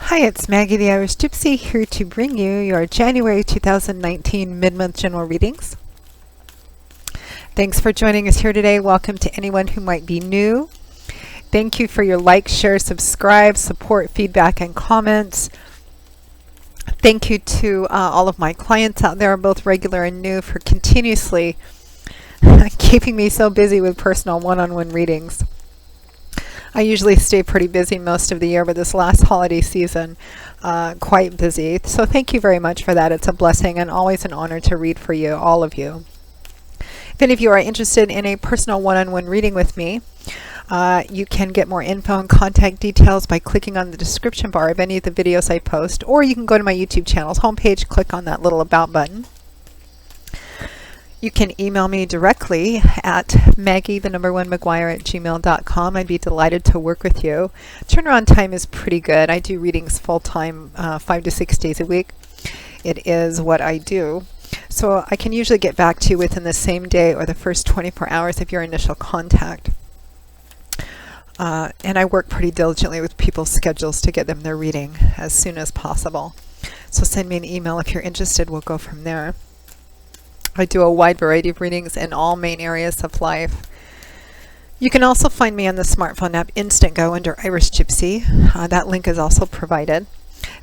Hi, it's Maggie the Irish Gypsy here to bring you your January 2019 mid-month general readings. Thanks for joining us here today. Welcome to anyone who might be new. Thank you for your like, share, subscribe, support, feedback, and comments. Thank you to all of my clients out there, both regular and new, for continuously keeping me so busy with personal one-on-one readings. I usually stay pretty busy most of the year, but this last holiday season, quite busy. So thank you very much for that. It's a blessing and always an honor to read for you, all of you. If any of you are interested in a personal one-on-one reading with me, you can get more info and contact details by clicking on the description bar of any of the videos I post, or you can go to my YouTube channel's homepage, click on that little About button. You can email me directly at maggie1mcguire@gmail.com. I'd be delighted to work with you. Turnaround time is pretty good. I do readings full-time, 5 to 6 days a week. It is what I do. So I can usually get back to you within the same day or the first 24 hours of your initial contact. And I work pretty diligently with people's schedules to get them their reading as soon as possible. So send me an email if you're interested. We'll go from there. I do a wide variety of readings in all main areas of life. You can also find me on the smartphone app Instantgo under Irish Gypsy. That link is also provided.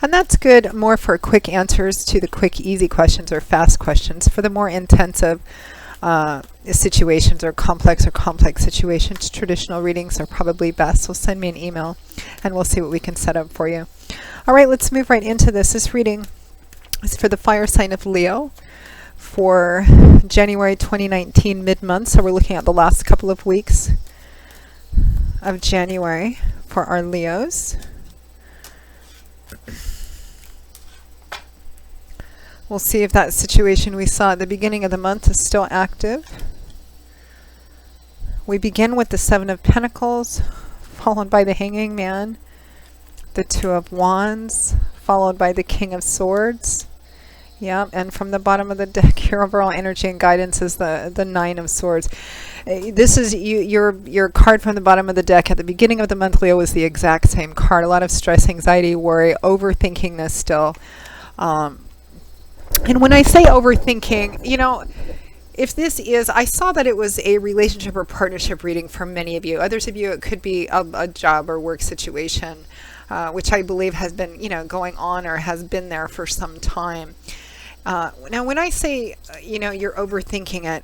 And that's good more for quick answers to the quick, easy questions or fast questions. For the more intensive situations or complex situations, traditional readings are probably best. So send me an email and we'll see what we can set up for you. All right, let's move right into this. This reading is for the fire sign of Leo for January 2019 mid-month. So we're looking at the last couple of weeks of January for our Leos. We'll see if that situation we saw at the beginning of the month is still active. We begin with the Seven of Pentacles, followed by the Hanging Man, the Two of Wands, followed by the King of Swords. Yeah, and from the bottom of the deck, your overall energy and guidance is the Nine of Swords. This is your card from the bottom of the deck at the beginning of the month, Leo, was the exact same card. A lot of stress, anxiety, worry, overthinking this still. And when I say overthinking, you know, if this is, I saw that it was a relationship or partnership reading for many of you. Others of you, it could be a job or work situation, which I believe has been, you know, going on or has been there for some time. Now, when I say, you know, you're overthinking it,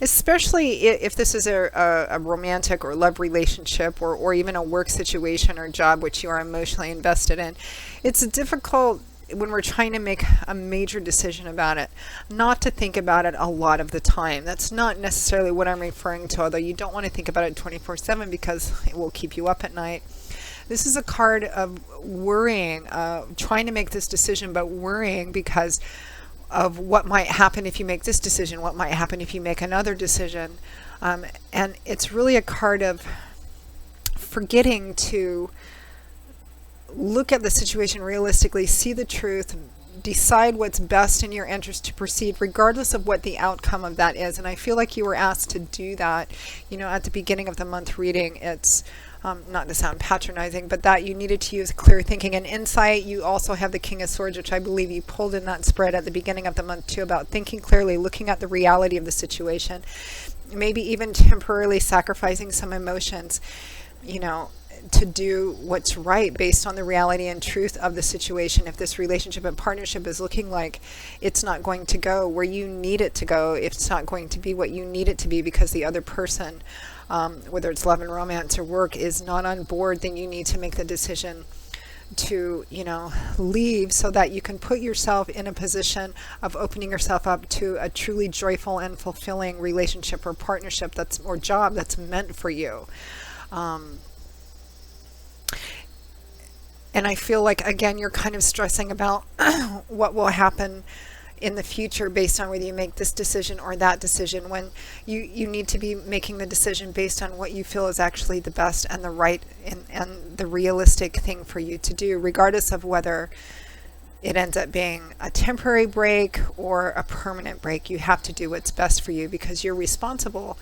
especially if this is a romantic or love relationship or even a work situation or job which you are emotionally invested in, it's difficult when we're trying to make a major decision about it, not to think about it a lot of the time. That's not necessarily what I'm referring to, although you don't want to think about it 24/7 because it will keep you up at night. This is a card of worrying, trying to make this decision, but worrying because of what might happen if you make this decision, what might happen if you make another decision. And it's really a card of forgetting to look at the situation realistically, see the truth, decide what's best in your interest to proceed, regardless of what the outcome of that is. And I feel like you were asked to do that, you know, at the beginning of the month reading. It's not to sound patronizing, but that you needed to use clear thinking and insight. You also have the King of Swords, which I believe you pulled in that spread at the beginning of the month too, about thinking clearly, looking at the reality of the situation, maybe even temporarily sacrificing some emotions, you know, to do what's right based on the reality and truth of the situation. If this relationship and partnership is looking like it's not going to go where you need it to go, if it's not going to be what you need it to be because the other person, whether it's love and romance or work, is not on board, then you need to make the decision to, you know, leave so that you can put yourself in a position of opening yourself up to a truly joyful and fulfilling relationship or partnership or job that's meant for you. And I feel like, again, you're kind of stressing about what will happen in the future based on whether you make this decision or that decision, when you need to be making the decision based on what you feel is actually the best and the right and the realistic thing for you to do, regardless of whether it ends up being a temporary break or a permanent break. You have to do what's best for you because you're responsible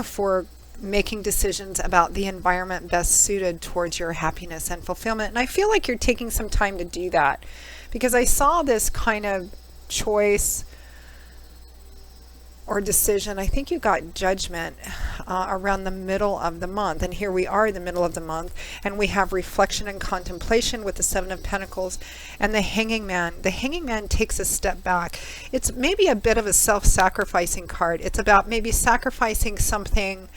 for making decisions about the environment best suited towards your happiness and fulfillment. And I feel like you're taking some time to do that, because I saw this kind of choice or decision. I think you got judgment around the middle of the month, and here we are in the middle of the month, and we have reflection and contemplation with the Seven of Pentacles and the Hanging Man. The Hanging Man takes a step back. It's maybe a bit of a self-sacrificing card. It's about maybe sacrificing something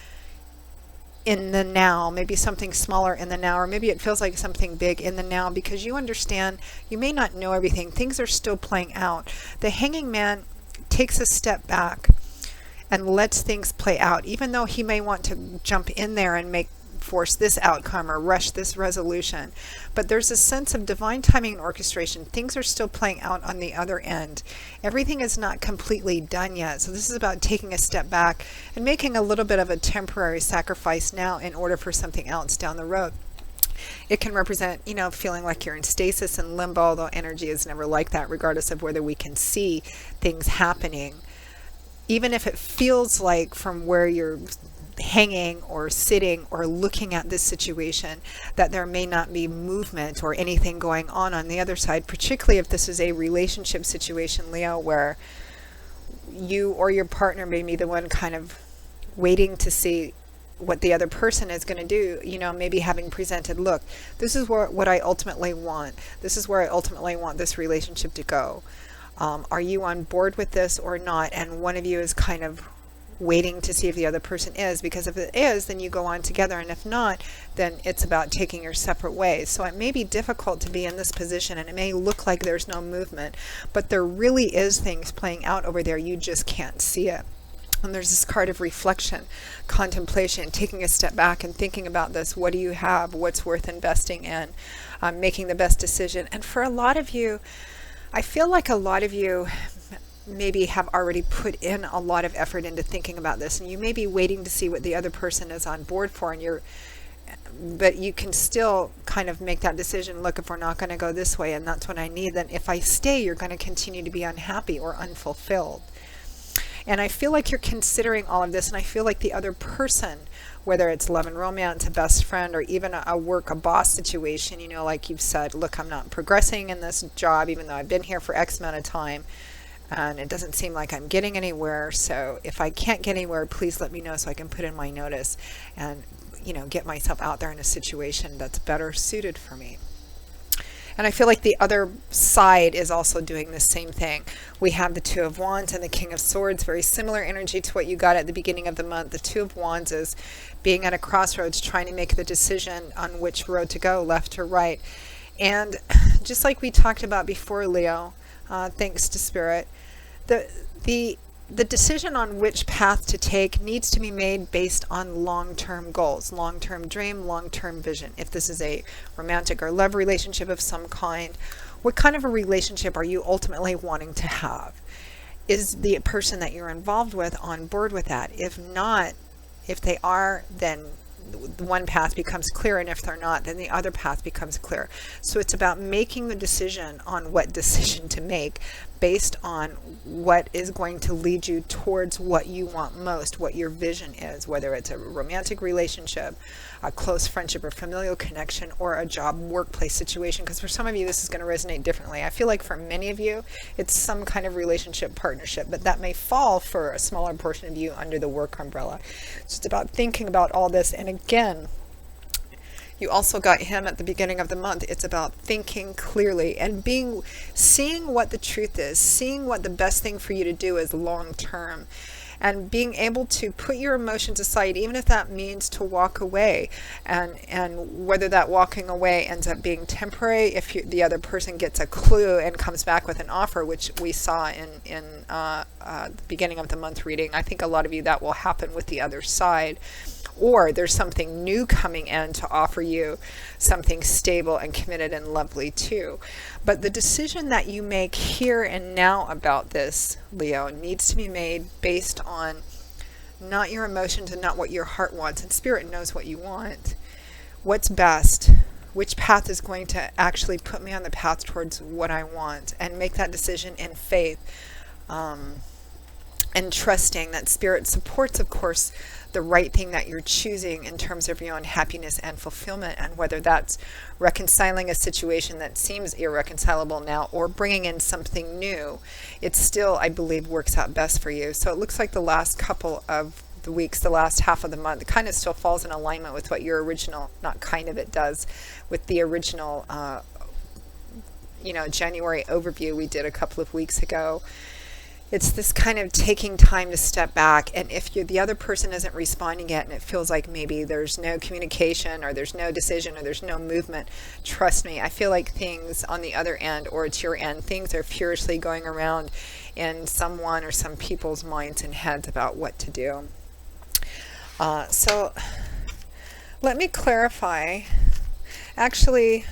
in the now, maybe something smaller in the now, or maybe it feels like something big in the now, because you understand you may not know everything. Things are still playing out. The Hanging Man takes a step back and lets things play out, even though he may want to jump in there and force this outcome or rush this resolution. But there's a sense of divine timing and orchestration. Things are still playing out on the other end. Everything is not completely done yet. So this is about taking a step back and making a little bit of a temporary sacrifice now in order for something else down the road. It can represent, feeling like you're in stasis and limbo, although energy is never like that, regardless of whether we can see things happening. Even if it feels like from where you're hanging or sitting or looking at this situation that there may not be movement or anything going on the other side, particularly if this is a relationship situation, Leo, where you or your partner may be the one kind of waiting to see what the other person is going to do, maybe having presented, look, this is what I ultimately want. This is where I ultimately want this relationship to go. Are you on board with this or not? And one of you is kind of waiting to see if the other person is, because if it is, then you go on together, and if not, then it's about taking your separate ways. So it may be difficult to be in this position, and it may look like there's no movement, but there really is things playing out over there. You just can't see it. And there's this card of reflection, contemplation, taking a step back and thinking about this. What do you have? What's worth investing in? Making the best decision. And for a lot of you, I feel like a lot of you maybe have already put in a lot of effort into thinking about this, and you may be waiting to see what the other person is on board for, but you can still kind of make that decision. Look, if we're not going to go this way and that's what I need, then if I stay, you're going to continue to be unhappy or unfulfilled. And I feel like you're considering all of this, and I feel like the other person, whether it's love and romance, a best friend, or even a boss situation, like you've said, look, I'm not progressing in this job, even though I've been here for X amount of time, and it doesn't seem like I'm getting anywhere. So if I can't get anywhere, please let me know so I can put in my notice and, get myself out there in a situation that's better suited for me. And I feel like the other side is also doing the same thing. We have the Two of Wands and the King of Swords, very similar energy to what you got at the beginning of the month. The Two of Wands is being at a crossroads, trying to make the decision on which road to go, left or right. And just like we talked about before, Leo, thanks to Spirit, the decision on which path to take needs to be made based on long-term goals, long-term dream, long-term vision. If this is a romantic or love relationship of some kind, what kind of a relationship are you ultimately wanting to have? Is the person that you're involved with on board with that? If not, if they are, then the one path becomes clear, and if they're not, then the other path becomes clear. So it's about making the decision on what decision to make based on what is going to lead you towards what you want most, what your vision is, whether it's a romantic relationship, a close friendship or familial connection, or a job workplace situation. Because for some of you, this is going to resonate differently. I feel like for many of you, it's some kind of relationship partnership, but that may fall for a smaller portion of you under the work umbrella. It's just about thinking about all this. And again, you also got him at the beginning of the month. It's about thinking clearly and seeing what the truth is, seeing what the best thing for you to do is long term, and being able to put your emotions aside, even if that means to walk away, and whether that walking away ends up being temporary, if the other person gets a clue and comes back with an offer, which we saw in the beginning of the month reading. I think a lot of you, that will happen with the other side. Or there's something new coming in to offer you something stable and committed and lovely too. But the decision that you make here and now about this, Leo, needs to be made based on not your emotions and not what your heart wants. And Spirit knows what you want. What's best? Which path is going to actually put me on the path towards what I want? And make that decision in faith. and trusting that Spirit supports, of course, the right thing that you're choosing in terms of your own happiness and fulfillment, and whether that's reconciling a situation that seems irreconcilable now or bringing in something new, it still, I believe, works out best for you. So it looks like the last couple of the weeks, the last half of the month, it kind of still falls in alignment with what your original, not kind of, it does, with the original, January overview we did a couple of weeks ago. It's this kind of taking time to step back, and if the other person isn't responding yet and it feels like maybe there's no communication or there's no decision or there's no movement, trust me, I feel like things on the other end, or it's your end, things are furiously going around in someone or some people's minds and heads about what to do. So let me clarify. Actually,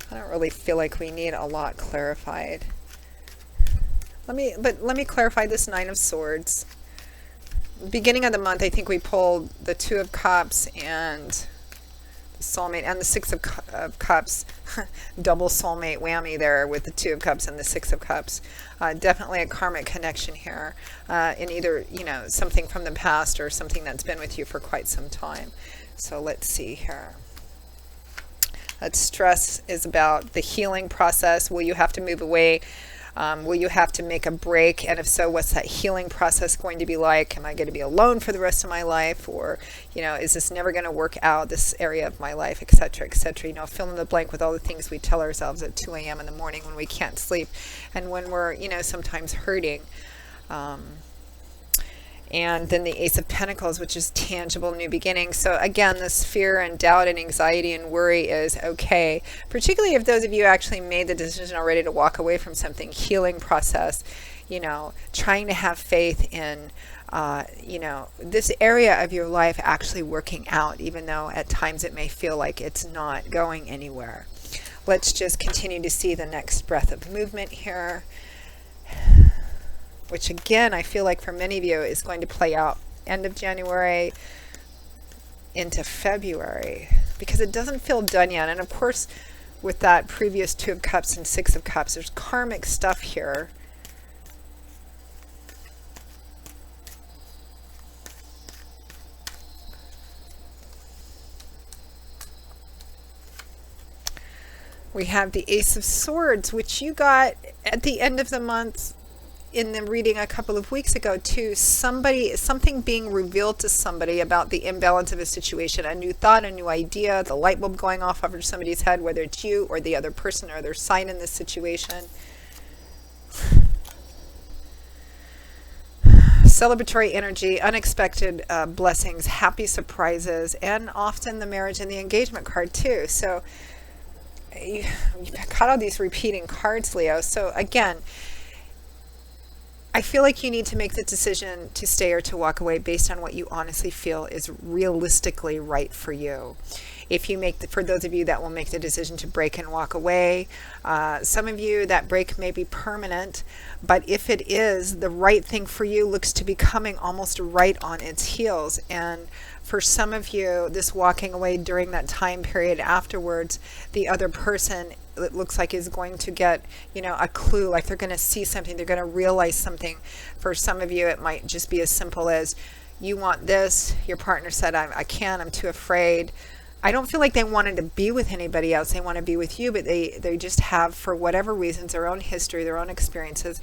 I don't really feel like we need a lot clarified. Let me clarify this Nine of Swords. Beginning of the month, I think we pulled the Two of Cups and the Soulmate and the Six of Cups. Double soulmate whammy there with the Two of Cups and the Six of Cups. Definitely a karmic connection here, in either something from the past or something that's been with you for quite some time. So let's see here. That stress is about the healing process. Will you have to move away? Will you have to make a break? And if so, what's that healing process going to be like? Am I going to be alone for the rest of my life? Or, is this never going to work out, this area of my life, et cetera, et cetera? Fill in the blank with all the things we tell ourselves at 2 a.m. in the morning when we can't sleep and when we're, sometimes hurting. And then the Ace of Pentacles, which is tangible new beginnings. So again, this fear and doubt and anxiety and worry is okay, particularly if those of you actually made the decision already to walk away from something. Healing process, trying to have faith in, this area of your life actually working out, even though at times it may feel like it's not going anywhere. Let's just continue to see the next breath of movement here, which again, I feel like for many of you is going to play out end of January into February, because it doesn't feel done yet. And of course, with that previous Two of Cups and Six of Cups, there's karmic stuff here. We have the Ace of Swords, which you got at the end of the month in the reading a couple of weeks ago too. Something being revealed to somebody about the imbalance of a situation, a new thought, a new idea, the light bulb going off over somebody's head, whether it's you or the other person or their side in this situation. Celebratory energy, unexpected blessings, happy surprises, and often the marriage and the engagement card too. So you've got all these repeating cards, Leo. So again, I feel like you need to make the decision to stay or to walk away based on what you honestly feel is realistically right for you. If you for those of you that will make the decision to break and walk away, some of you that break may be permanent, but if it is, the right thing for you looks to be coming almost right on its heels. And for some of you, this walking away during that time period afterwards, the other person, it looks like, is going to get, a clue, like they're going to see something, they're going to realize something. For some of you, it might just be as simple as, you want this, your partner said, I can't, I'm too afraid. I don't feel like they wanted to be with anybody else, they want to be with you, but they just have, for whatever reasons, their own history, their own experiences,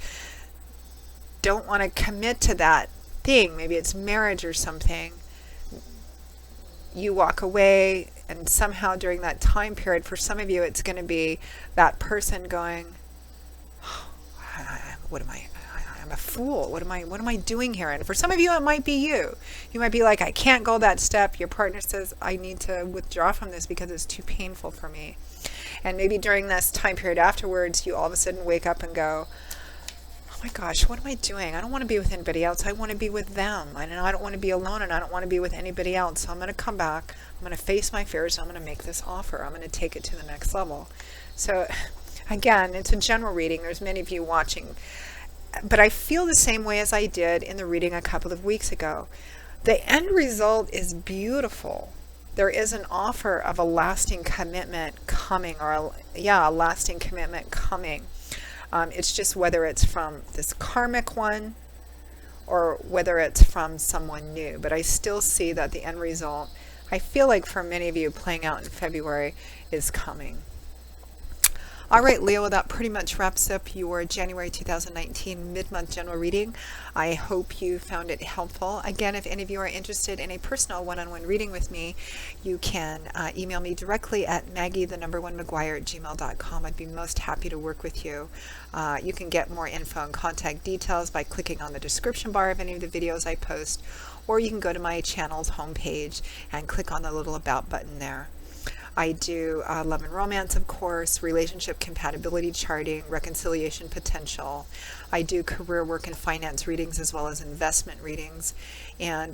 don't want to commit to that thing. Maybe it's marriage or something. You walk away, and somehow during that time period, for some of you, it's going to be that person going, what am I? I'm a fool. What am I doing here? And for some of you, it might be you. You might be like, I can't go that step. Your partner says, I need to withdraw from this because it's too painful for me. And maybe during this time period afterwards, you all of a sudden wake up and go, oh my gosh, what am I doing? I don't want to be with anybody else. I want to be with them. I don't want to be alone, and I don't want to be with anybody else. So I'm going to come back. I'm going to face my fears. I'm going to make this offer. I'm going to take it to the next level. So again, it's a general reading. There's many of you watching. But I feel the same way as I did in the reading a couple of weeks ago. The end result is beautiful. There is an offer of a lasting commitment coming, or a lasting commitment coming. It's just whether it's from this karmic one, or whether it's from someone new. But I still see that the end result, I feel like for many of you, playing out in February is coming. All right, Leo, that pretty much wraps up your January 2019 mid-month general reading. I hope you found it helpful. Again, if any of you are interested in a personal one-on-one reading with me, you can email me directly at maggie1maguire@gmail.com. I'd be most happy to work with you. You can get more info and contact details by clicking on the description bar of any of the videos I post, or you can go to my channel's homepage and click on the little About button there. I do love and romance, of course, relationship compatibility charting, reconciliation potential. I do career, work, and finance readings, as well as investment readings, and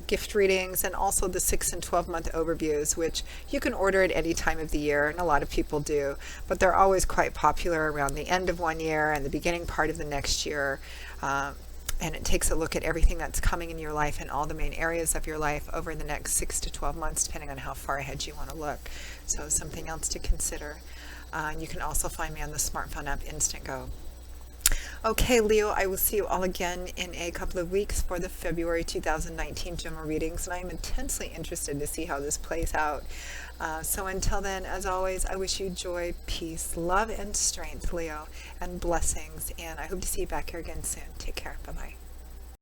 gift readings, and also the 6 and 12-month overviews, which you can order at any time of the year, and a lot of people do, but they're always quite popular around the end of one year and the beginning part of the next year. And it takes a look at everything that's coming in your life and all the main areas of your life over the next 6 to 12 months, depending on how far ahead you want to look. So something else to consider. You can also find me on the smartphone app Instantgo. Okay, Leo, I will see you all again in a couple of weeks for the February 2019 general readings, and I am intensely interested to see how this plays out. So until then, as always, I wish you joy, peace, love, and strength, Leo, and blessings, and I hope to see you back here again soon. Take care. Bye-bye.